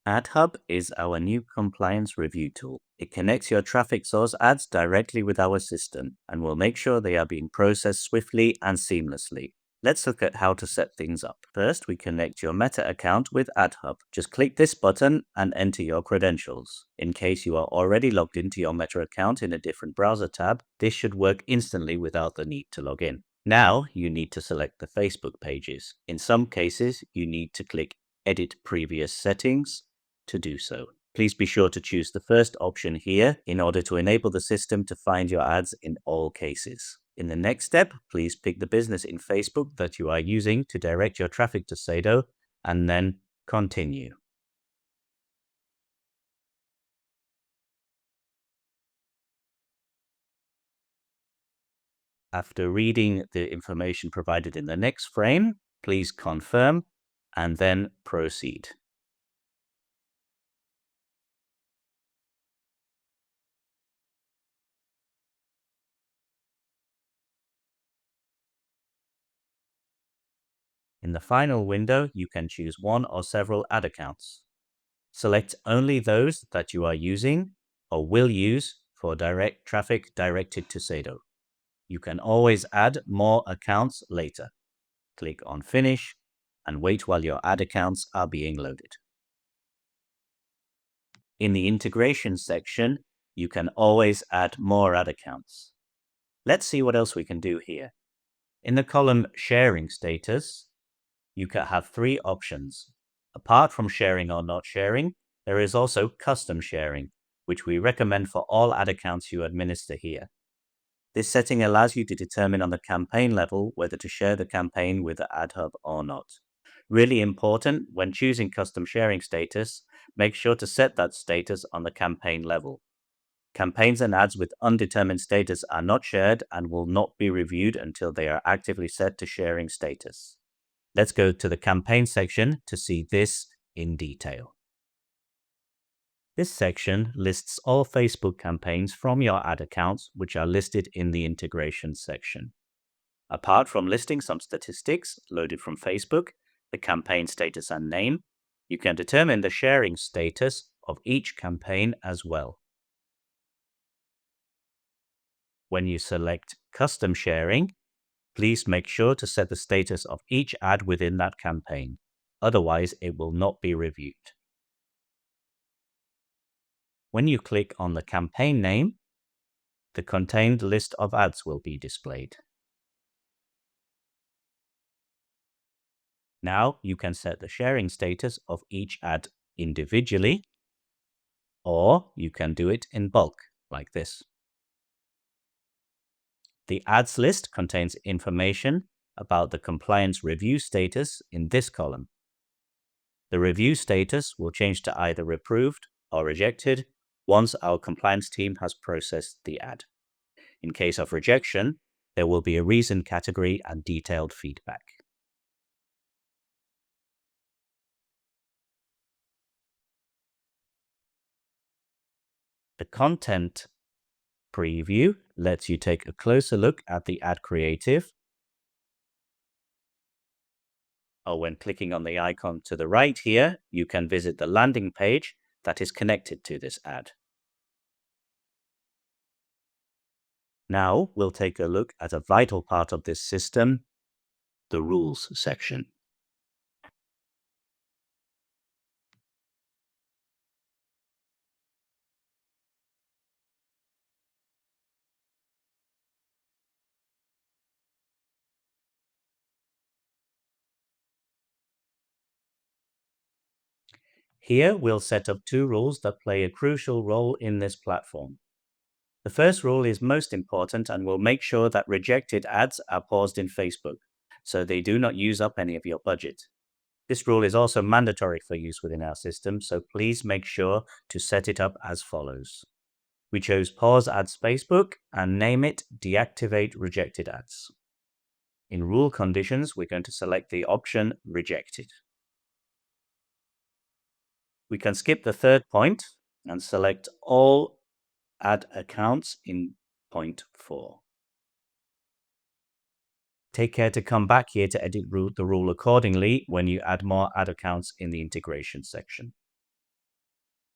AdHub is our new compliance review tool. It connects your traffic source ads directly with our system and will make sure they are being processed swiftly and seamlessly. Let's look at how to set things up. First, we connect your Meta account with AdHub. Just click this button and enter your credentials. In case you are already logged into your Meta account in a different browser tab, this should work instantly without the need to log in. Now, you need to select the Facebook pages. In some cases, you need to click Edit Previous Settings to do so. Please be sure to choose the first option here in order to enable the system to find your ads in all cases. In the next step, please pick the business in Facebook that you are using to direct your traffic to Sedo and then continue. After reading the information provided in the next frame, please confirm and then proceed. In the final window, you can choose one or several ad accounts. Select only those that you are using or will use for direct traffic directed to Sedo. You can always add more accounts later. Click on Finish and wait while your ad accounts are being loaded. In the integration section, you can always add more ad accounts. Let's see what else we can do here. In the column Sharing Status, you can have three options. Apart from sharing or not sharing, there is also custom sharing, which we recommend for all ad accounts you administer here. This setting allows you to determine on the campaign level whether to share the campaign with the AdHub or not. Really important, when choosing custom sharing status, make sure to set that status on the campaign level. Campaigns and ads with undetermined status are not shared and will not be reviewed until they are actively set to sharing status. Let's go to the campaign section to see this in detail. This section lists all Facebook campaigns from your ad accounts, which are listed in the integration section. Apart from listing some statistics loaded from Facebook, the campaign status and name, you can determine the sharing status of each campaign as well. When you select Custom Sharing, please make sure to set the status of each ad within that campaign. Otherwise, it will not be reviewed. When you click on the campaign name, the contained list of ads will be displayed. Now you can set the sharing status of each ad individually, or you can do it in bulk, like this. The ads list contains information about the compliance review status in this column. The review status will change to either approved or rejected once our compliance team has processed the ad. In case of rejection, there will be a reason category and detailed feedback. The content preview lets you take a closer look at the ad creative, or when clicking on the icon to the right here, you can visit the landing page that is connected to this ad. Now we'll take a look at a vital part of this system, the rules section. Here we'll set up two rules that play a crucial role in this platform. The first rule is most important and will make sure that rejected ads are paused in Facebook, so they do not use up any of your budget. This rule is also mandatory for use within our system, so please make sure to set it up as follows. We chose Pause Ads Facebook and name it Deactivate Rejected Ads. In rule conditions, we're going to select the option Rejected. We can skip the third point and select all ad accounts in point 4. Take care to come back here to edit the rule accordingly when you add more ad accounts in the integration section.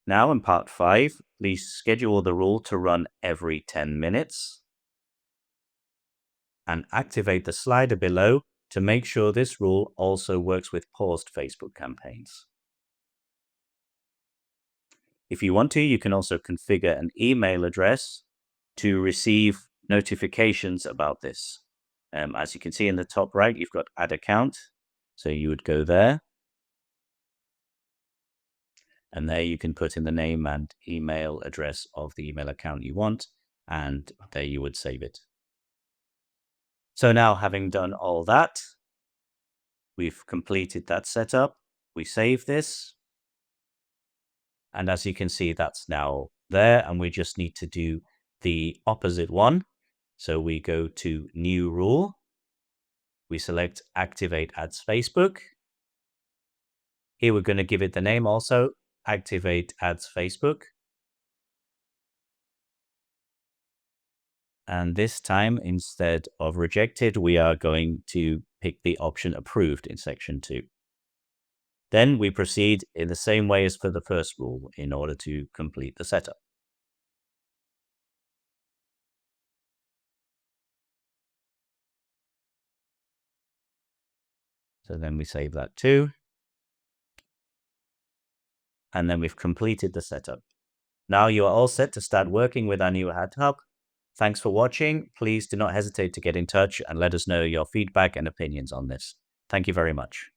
Now in part 5, please schedule the rule to run every 10 minutes and activate the slider below to make sure this rule also works with paused Facebook campaigns. If you want to, you can also configure an email address to receive notifications about this. As you can see in the top right, you've got add account. So you would go there. And there you can put in the name and email address of the email account you want. And there you would save it. So now, having done all that, we've completed that setup. We save this. And as you can see, that's now there. And we just need to do the opposite one. So we go to New Rule. We select Activate Ads Facebook. Here we're going to give it the name also, Activate Ads Facebook. And this time, instead of rejected, we are going to pick the option approved in section 2. Then we proceed in the same way as for the first rule in order to complete the setup. So then we save that too. And then we've completed the setup. Now you are all set to start working with our new AdHub. Thanks for watching. Please do not hesitate to get in touch and let us know your feedback and opinions on this. Thank you very much.